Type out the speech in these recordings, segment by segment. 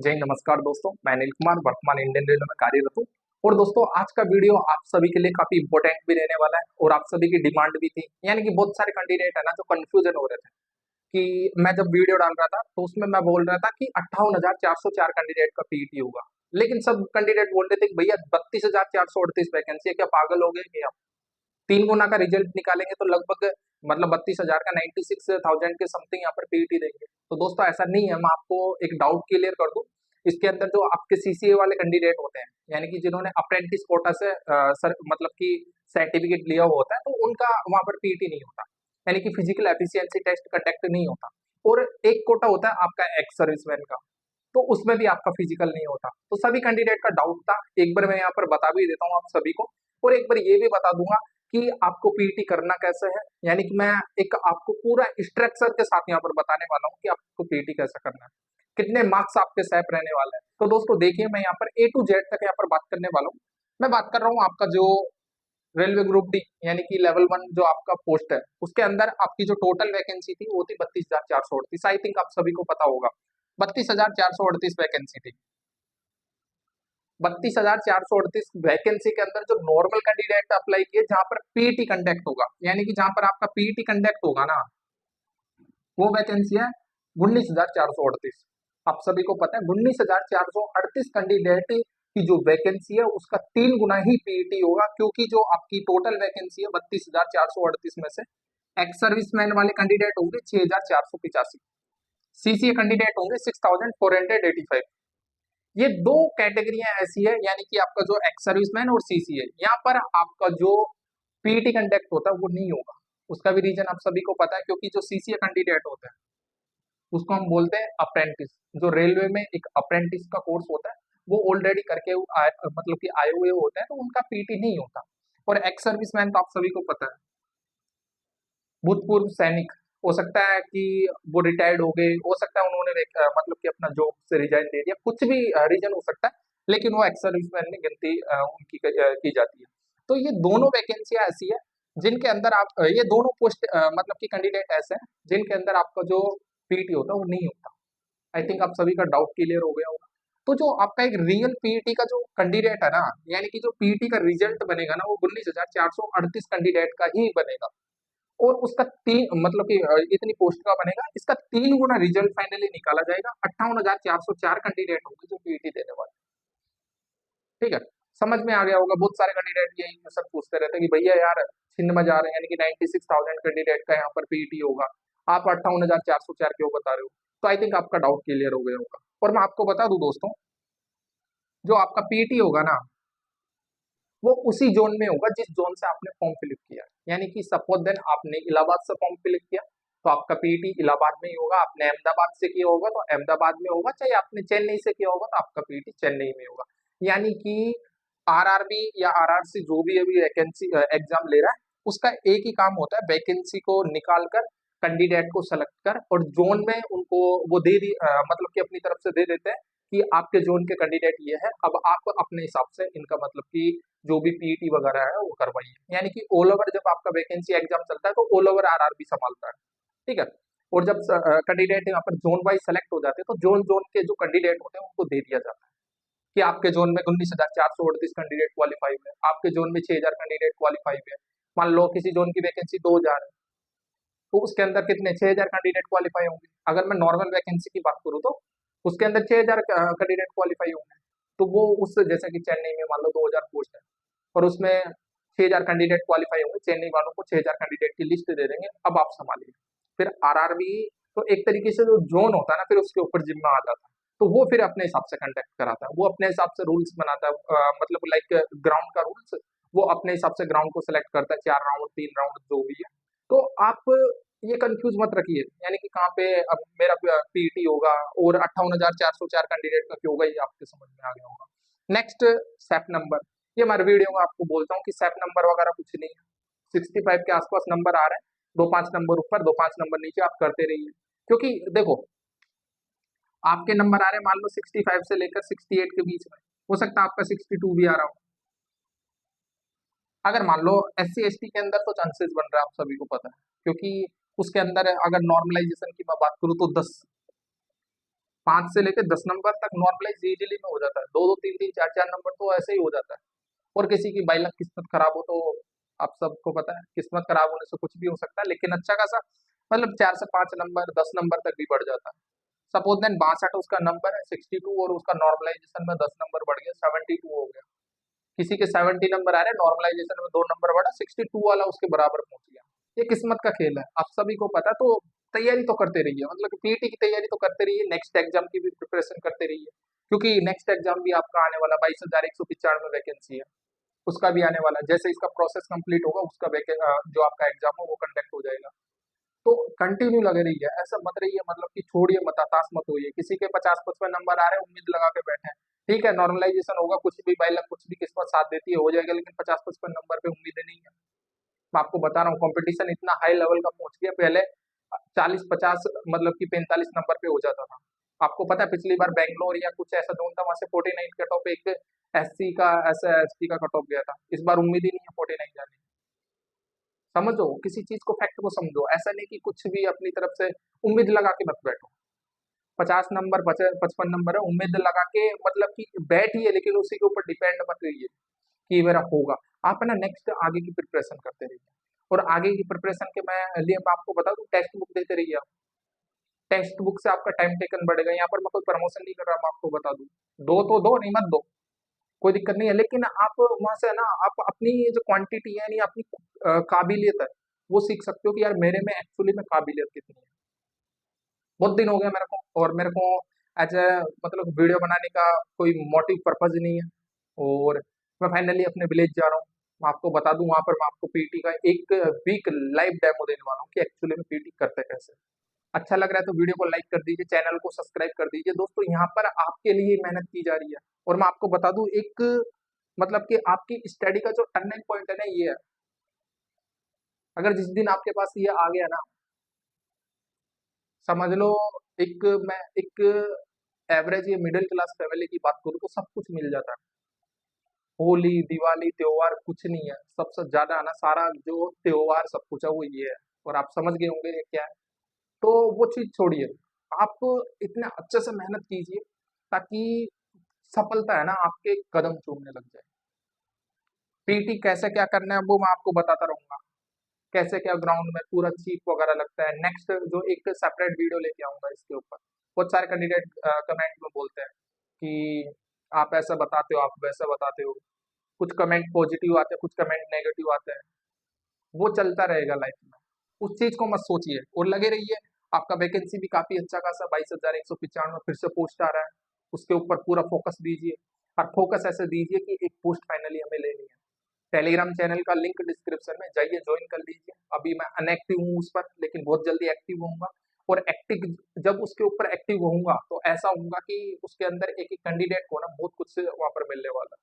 जय नमस्कार दोस्तों, मैं अनिल कुमार वर्तमान इंडियन रेलवे में कार्यरत हूँ। और दोस्तों, आज का वीडियो आप सभी के लिए काफी इंपॉर्टेंट भी रहने वाला है और आप सभी की डिमांड भी थी। यानी कि बहुत सारे कैंडिडेट है ना जो कंफ्यूजन हो रहे थे कि मैं जब वीडियो डाल रहा था तो उसमें मैं बोल रहा था कि 58,404 कैंडिडेट का पीईटी होगा। लेकिन सब कैंडिडेट बोल रहे थे कि भैया 32,438 वैकेंसी है, क्या पागल हो गए कि आप 3 गुना का रिजल्ट निकालेंगे तो लगभग मतलब 32,000 का 96,000 के समथिंग यहाँ पर पीईटी देंगे। तो दोस्तों ऐसा नहीं है, मैं आपको एक डाउट क्लियर कर दूं। इसके अंदर जो आपके सीसीए वाले कैंडिडेट होते हैं, यानी कि जिन्होंने अप्रेंटिस कोटा से मतलब कि सर्टिफिकेट लिया हुआ होता है, तो उनका वहां पर पीईटी नहीं होता। यानी कि फिजिकल एफिशिएंसी टेस्ट कंडक्ट नहीं होता। और एक कोटा होता है आपका एक्स सर्विसमैन का, तो उसमें भी आपका फिजिकल नहीं होता। तो सभी कैंडिडेट का डाउट था, एक बार मैं यहाँ पर बता भी देता हूँ आप सभी को। और एक बार ये भी बता दूंगा कि आपको पीटी करना कैसे है। यानी कि मैं एक आपको पूरा स्ट्रक्चर के साथ यहाँ पर बताने वाला हूँ कि आपको पीटी कैसे करना है, कितने मार्क्स आपके सेप रहने वाले हैं। तो दोस्तों देखिए, मैं यहाँ पर ए टू जेड तक यहाँ पर बात करने वाला हूँ। मैं बात कर रहा हूँ आपका जो रेलवे ग्रुप डी यानी कि लेवल 1 जो आपका पोस्ट है, उसके अंदर आपकी जो टोटल वैकेंसी थी वो थी 32,438। आई थिंक आप सभी को पता होगा 32,438 वैकेंसी थी। 32,438 वैकेंसी के अंदर जो नॉर्मल कैंडिडेट अप्लाई किए, जहां पर पीटी कंडक्ट होगा, यानी कि जहां पर आपका पीटी कंडक्ट होगा ना, वो वैकेंसी है 19,438। आप सभी को पता है 19,438 कैंडिडेट की जो वैकेंसी है उसका 3 गुना ही पीईटी होगा, क्योंकि जो आपकी टोटल वैकेंसी है 32,438 में से एक्स सर्विसमैन वाले कैंडिडेट होंगे 6,485, सीसीए कैंडिडेट होंगे 6,485। ये दो कैटेगरियां ऐसी है, यानी कि आपका जो एक्स सर्विसमैन और सीसीए, यहाँ पर आपका जो पीटी कंडक्ट होता है वो नहीं होगा। उसका भी रीजन आप सभी को पता है, क्योंकि जो सीसीए कैंडिडेट होते हैं उसको हम बोलते हैं अप्रेंटिस। जो रेलवे में एक अप्रेंटिस का कोर्स होता है वो ऑलरेडी करके मतलब कि आए हुए होते हैं, तो उनका पीटी नहीं होता। और एक्स सर्विसमैन तो आप सभी को पता है, भूतपूर्व सैनिक, हो सकता है कि वो रिटायर्ड हो गए, हो सकता है उन्होंने मतलब कि अपना जॉब से रिजाइन दे दिया, कुछ भी रीजन हो सकता है, लेकिन वो एक्स सर्विसमैन में गिनती उनकी की जाती है। तो ये दोनों वैकेंसियां ऐसी है जिनके अंदर आप ये दोनों पोस्ट मतलब कि कैंडिडेट ऐसे हैं जिनके अंदर आपका जो पीटी होता है वो नहीं होता। आई थिंक आप सभी का डाउट क्लियर हो गया होगा। तो जो आपका एक रियल पीईटी का जो कैंडिडेट है ना, यानी कि जो पीईटी का रिजल्ट बनेगा ना, वो 19,438 कैंडिडेट का ही बनेगा। और उसका तीन मतलब कि इतनी पोस्ट का बनेगा, इसका 3 गुना रिजल्ट फाइनली निकाला जाएगा। 58,404 कैंडिडेट होंगे जो पीईटी देने वाले। ठीक है, समझ में आ गया होगा। बहुत सारे कैंडिडेट यही क्वेश्चन पूछते रहते हैं कि भैया यार छिन्न में जा रहे हैं, यानी कि 96,000 कैंडिडेट का यहाँ पर पीईटी होगा, आप 58,404 क्यों बता रहे हो। तो आई थिंक आपका डाउट क्लियर हो गया होगा। और मैं आपको बता दूं दोस्तों, जो आपका पीईटी होगा ना, वो उसी जोन में होगा जिस जोन से आपने फॉर्म फिलअप किया। यानी कि सपोज देन आपने इलाहाबाद से फॉर्म फिलअप किया, तो आपका पीईटी इलाहाबाद में ही होगा। आपने अहमदाबाद से किया होगा तो अहमदाबाद में होगा, चाहे आपने चेन्नई से किया होगा तो आपका पीईटी चेन्नई में होगा। यानी कि आरआरबी या आरआरसी जो भी अभी वैकेंसी एग्जाम ले रहा है, उसका एक ही काम होता है, वैकेंसी को निकाल कर कैंडिडेट को सेलेक्ट कर और जोन में उनको वो मतलब कि अपनी तरफ से दे देते हैं कि आपके जोन के कैंडिडेट ये है, अब आप अपने हिसाब से इनका मतलब कि जो भी पीईटी वगैरह है वो करवाइए। यानी कि ऑल ओवर जब आपका वैकेंसी एग्जाम चलता है तो ऑल ओवर आरआरबी संभालता है। ठीक है। और जब कैंडिडेट यहाँ पर जोन वाइज सेलेक्ट हो जाते हैं तो जोन जोन के जो कैंडिडेट होते हैं उनको दे दिया जाता है कि आपके जोन में 19,438 कैंडिडेट क्वालिफाई हुए, आपके जोन में 6,000 कैंडिडेट क्वालिफाई हुए। मान लो किसी जोन की वैकेंसी 2,000 है, तो उसके अंदर कितने 6,000 कैंडिडेट क्वालिफाई होंगे। अगर मैं नॉर्मल वैकेंसी की बात करूँ तो उसके अंदर 6,000 कैंडिडेट क्वालिफाई होंगे। तो वो उस जैसे कि चेन्नई में मान लो 2,000 पोस्ट है और उसमें 6,000 कैंडिडेट क्वालिफाई होंगे, चेन्नई वालों को 6,000 कैंडिडेट की लिस्ट दे देंगे, अब आप संभालिए। फिर आरआरबी तो एक तरीके से जो जोन होता है ना, फिर उसके ऊपर जिम्मा आ जाता है, तो वो फिर अपने हिसाब से कंडक्ट कराता है, वो अपने हिसाब से रूल्स बनाता है, मतलब लाइक ग्राउंड का रूल्स वो अपने हिसाब से ग्राउंड को सिलेक्ट करता है, 4 राउंड 3 राउंड जो भी है। तो आप ये कंफ्यूज मत रखिए, यानी कि कहाँ पे अब मेरा पीटी होगा और 58,404 कैंडिडेट का क्यों होगा, ये आपके समझ में आ गया होगा। नेक्स्ट, सेप नंबर। ये हमारे वीडियो में आपको बोलता हूँ कि सेप नंबर वगैरह कुछ नहीं है। 65 के आसपास नंबर आ रहे हैं, 2-5 नंबर ऊपर 2-5 नंबर नीचे आप करते रहिए। क्योंकि देखो, आपके नंबर आ रहे हैं मान लो 65 से लेकर 68 के बीच में, हो सकता है आपका 62 भी आ रहा हो। अगर मान लो SC ST के अंदर तो चांसेस बन रहा है, आप सभी को पता है, क्योंकि उसके अंदर अगर नॉर्मलाइजेशन की मैं बात करूँ तो 10 5 से लेकर 10 नंबर तक नॉर्मलाइज इजीली में हो जाता है, 2-2 3-3 4-4 नंबर तो ऐसे ही हो जाता है। और किसी की बाई लक किस्मत खराब हो तो आप सबको पता है किस्मत खराब होने से कुछ भी हो सकता है, लेकिन अच्छा खासा मतलब 4 से 5 नंबर 10 नंबर तक भी बढ़ जाता है। सपोज देन 62 उसका नंबर है 62 और उसका नॉर्मलाइजेशन में 10 नंबर बढ़ गया 72 हो गया। किसी के 70 नंबर आ रहे हैं, नॉर्मलाइजेशन में 2 नंबर बढ़ा 62 वाला उसके बराबर पहुंच गया। ये किस्मत का खेल है, आप सभी को पता है। तो तैयारी तो करते रहिए, मतलब पीटी की तैयारी तो करते रहिए, नेक्स्ट एग्जाम की भी प्रिपरेशन करते रहिए, क्योंकि नेक्स्ट एग्जाम भी आपका आने वाला 22,195 वैकेंसी है, उसका भी आने वाला है। जैसे इसका प्रोसेस कंप्लीट होगा उसका जो आपका एग्जाम हो वो कंडक्ट हो जाएगा। तो कंटिन्यू लगे रहिए, ऐसा मत रहिए, मतलब कि छोड़िए मत, हताश मत होइए। किसी के 50-55 नंबर आ रहे हैं उम्मीद लगा के बैठे हैं, ठीक है नॉर्मलाइजेशन होगा, कुछ भी बाई लक कुछ भी किस्मत साथ देती है हो जाएगा, लेकिन 50-55 नंबर पे उम्मीदें नहीं है। मैं आपको बता रहा हूँ कंपटीशन इतना हाई लेवल का पहुंच गया, पहले 40-50 मतलब कि 45 नंबर पे हो जाता था। आपको पता है पिछली बार बैंगलोर या कुछ ऐसा जोन था, वहां से 49 कट ऑफ एक एससी का ऐसा एसटी का कट ऑफ गया था। इस बार उम्मीद ही नहीं है 49 जाने की। समझो किसी चीज को, फैक्ट को समझो, ऐसा नहीं कि कुछ भी अपनी तरफ से उम्मीद लगा के मत बैठो। 50 नंबर 55 नंबर है, उम्मीद लगा के मतलब कि बैठिए, लेकिन उसी के ऊपर डिपेंड मत रहिए कि मेरा होगा। आप है ना नेक्स्ट आगे की प्रिपरेशन करते रहिए, और आगे की प्रिपरेशन के मैं आपको बता दूं, टेक्स्ट बुक देते रहिए आप। टेक्स्ट बुक से आपका टाइम टेकन बढ़ेगा। यहाँ पर मैं कोई प्रमोशन नहीं कर रहा, मैं आपको बता दूं, दो तो दो, नहीं मत दो, कोई दिक्कत नहीं है, लेकिन आप वहां से है ना आप अपनी ये जो क्वांटिटी है, यानी अपनी काबिलियत है, वो सीख सकते हो कि यार मेरे में एक्चुअली में काबिलियत कितनी है। बहुत दिन हो गया मेरे को, और मेरे को एज ए मतलब वीडियो बनाने का कोई मोटिव पर्पज ही नहीं है, और मैं फाइनली अपने विलेज जा रहा हूँ। मैं आपको बता दूं, वहां पर मैं आपको पीटी का एक वीक लाइव डेमो देने वाला हूँ कि एक्चुअली में पीटी करते कैसे। अच्छा लग रहा है तो वीडियो को लाइक कर दीजिए, चैनल को सब्सक्राइब कर दीजिए। दोस्तों यहाँ पर आपके लिए मेहनत की जा रही है, और मैं आपको बता दूं एक मतलब कि आपकी स्टडी का जो टर्निंग पॉइंट है ना ये है। अगर जिस दिन आपके पास ये आ गया ना, समझ लो, एक मैं एक एवरेज या मिडिल क्लास फैमिली की बात करूँ तो सब कुछ मिल जाता है। होली दिवाली त्योहार कुछ नहीं है, सबसे ज्यादा है ना सारा जो त्योहार सब कुछ है वो ये है, और आप समझ गए होंगे ये क्या है। तो वो चीज छोड़िए, आप इतने अच्छे से मेहनत कीजिए ताकि सफलता है ना आपके कदम चूमने लग जाए। पीटी कैसे क्या करना है वो मैं आपको बताता रहूंगा, कैसे क्या ग्राउंड में पूरा चीप वगैरह लगता है। नेक्स्ट जो एक सेपरेट वीडियो लेके आऊंगा इसके ऊपर। बहुत सारे कैंडिडेट कमेंट में बोलते हैं कि आप ऐसा बताते हो, आप वैसा बताते हो, कुछ कमेंट पॉजिटिव आते हैं, कुछ कमेंट नेगेटिव आते हैं। वो चलता रहेगा लाइफ में, उस चीज को मत सोचिए और लगे रहिए। आपका वैकेंसी भी काफी अच्छा खासा 22,195 फिर से पोस्ट आ रहा है, उसके ऊपर पूरा फोकस दीजिए। और फोकस ऐसे दीजिए कि एक पोस्ट फाइनली हमें लेनी है। टेलीग्राम चैनल का लिंक डिस्क्रिप्शन में, जाइए ज्वाइन कर लीजिए। अभी मैं अनएक्टिव हूँ उस पर, लेकिन बहुत जल्दी एक्टिव होऊंगा। और एक्टिव जब उसके ऊपर एक्टिव होऊंगा तो ऐसा होऊंगा कि उसके अंदर एक एक कैंडिडेट को ना बहुत कुछ वहां पर मिलने वाला है।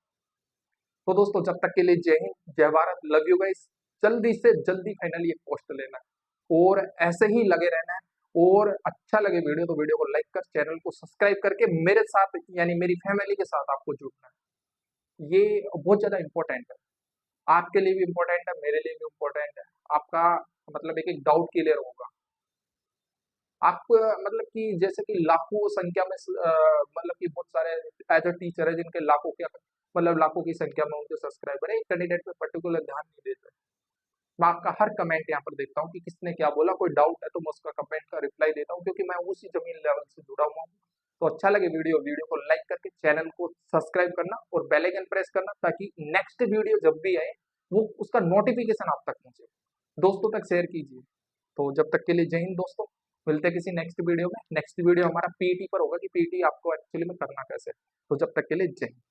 तो दोस्तों जब तक के लिए जय हिंद जय भारत, लव यू गाइस। जल्दी से जल्दी फाइनली एक पोस्ट लेना है, और ऐसे ही लगे रहना है। और अच्छा लगे वीडियो तो वीडियो को लाइक कर, चैनल को सब्सक्राइब करके मेरे साथ यानी मेरी फैमिली के साथ आपको जुड़ना है। ये बहुत ज्यादा इंपॉर्टेंट है, आपके लिए भी इम्पोर्टेंट है, मेरे लिए भी इम्पोर्टेंट है। आपका मतलब एक एक डाउट क्लियर होगा। आप मतलब कि जैसे कि लाखों संख्या में मतलब कि बहुत सारे एज अ टीचर है जिनके लाखों के मतलब लाखों की संख्या में उनके सब्सक्राइबर है, एक कैंडिडेट पे पर्टिकुलर ध्यान नहीं देते। मैं आपका हर कमेंट यहाँ पर देखता हूँ कि किसने क्या बोला, कोई डाउट है तो मैं उसका कमेंट का रिप्लाई देता हूँ, क्योंकि मैं उसी जमीन लेवल से जुड़ा हुआ हूँ। तो अच्छा लगे वीडियो, वीडियो को लाइक करके चैनल को सब्सक्राइब करना और बेल आइकन प्रेस करना, ताकि नेक्स्ट वीडियो जब भी आए वो उसका नोटिफिकेशन आप तक पहुंचे। दोस्तों तक शेयर कीजिए। तो जब तक के लिए जय हिंद दोस्तों, मिलते हैं किसी नेक्स्ट वीडियो में। नेक्स्ट वीडियो हमारा पीटी पर होगा कि पीटी आपको एक्चुअली में करना कैसे। तो जब तक के लिए जय हिंद।